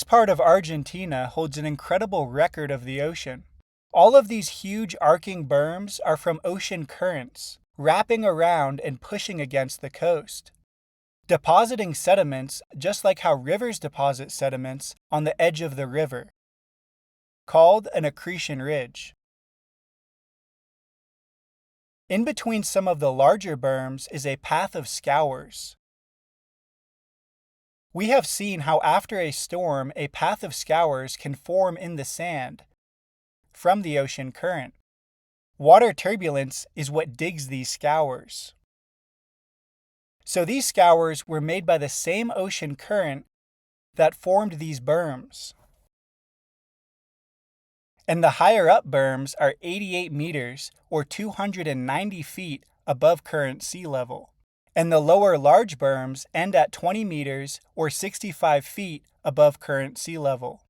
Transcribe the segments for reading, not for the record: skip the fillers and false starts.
This part of Argentina holds an incredible record of the ocean. All of these huge arcing berms are from ocean currents, wrapping around and pushing against the coast, depositing sediments just like how rivers deposit sediments on the edge of the river, called an accretion ridge. In between some of the larger berms is a path of scours. We have seen how after a storm a path of scours can form in the sand from the ocean current. Water turbulence is what digs these scours. So these scours were made by the same ocean current that formed these berms. And the higher up berms are 88 meters or 290 feet above current sea level. And the lower large berms end at 20 meters or 65 feet above current sea level.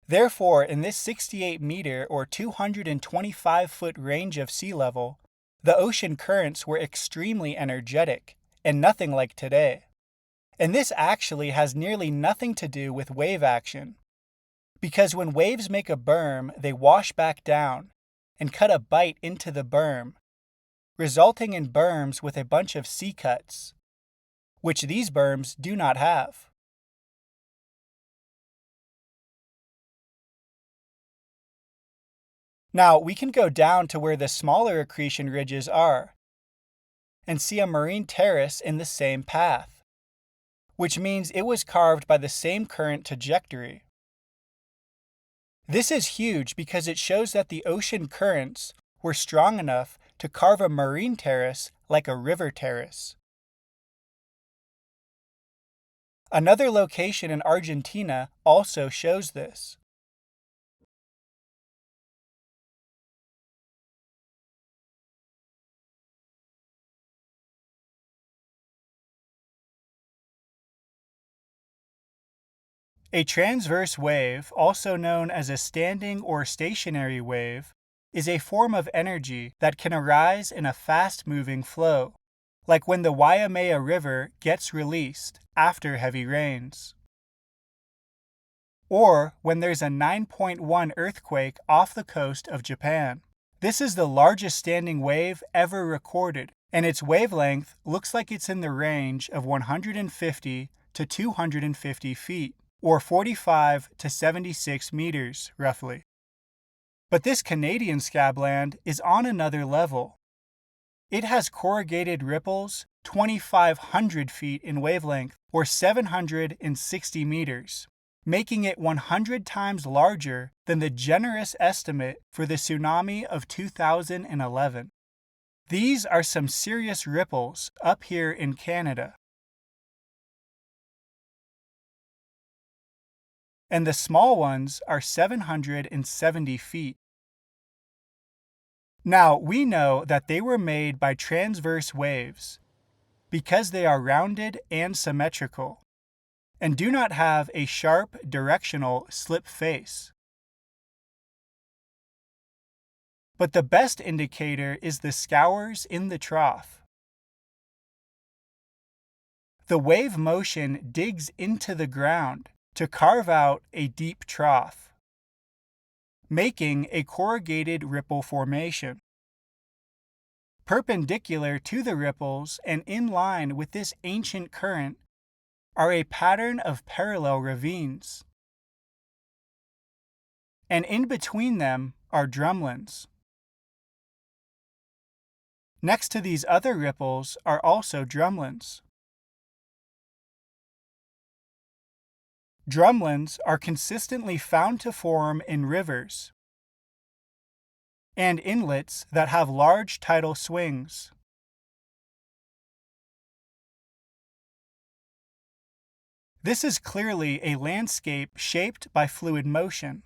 Therefore, in this 68 meter or 225 foot range of sea level, the ocean currents were extremely energetic and nothing like today. And this actually has nearly nothing to do with wave action, because when waves make a berm, they wash back down and cut a bite into the berm, resulting in berms with a bunch of sea cuts, which these berms do not have. Now, we can go down to where the smaller accretion ridges are and see a marine terrace in the same path, which means it was carved by the same current trajectory. This is huge because it shows that the ocean currents were strong enough to carve a marine terrace like a river terrace. Another location in Argentina also shows this. A transverse wave, also known as a standing or stationary wave, is a form of energy that can arise in a fast-moving flow, like when the Waimea River gets released after heavy rains, or when there's a 9.1 earthquake off the coast of Japan. This is the largest standing wave ever recorded, and its wavelength looks like it's in the range of 150 to 250 feet. Or 45 to 76 meters, roughly. But this Canadian scabland is on another level. It has corrugated ripples 2,500 feet in wavelength, or 760 meters, making it 100 times larger than the generous estimate for the tsunami of 2011. These are some serious ripples up here in Canada. And the small ones are 770 feet. Now, we know that they were made by transverse waves because they are rounded and symmetrical and do not have a sharp directional slip face. But the best indicator is the scours in the trough. The wave motion digs into the ground to carve out a deep trough, making a corrugated ripple formation. Perpendicular to the ripples and in line with this ancient current are a pattern of parallel ravines, and in between them are drumlins. Next to these other ripples are also drumlins. Drumlins are consistently found to form in rivers and inlets that have large tidal swings. This is clearly a landscape shaped by fluid motion.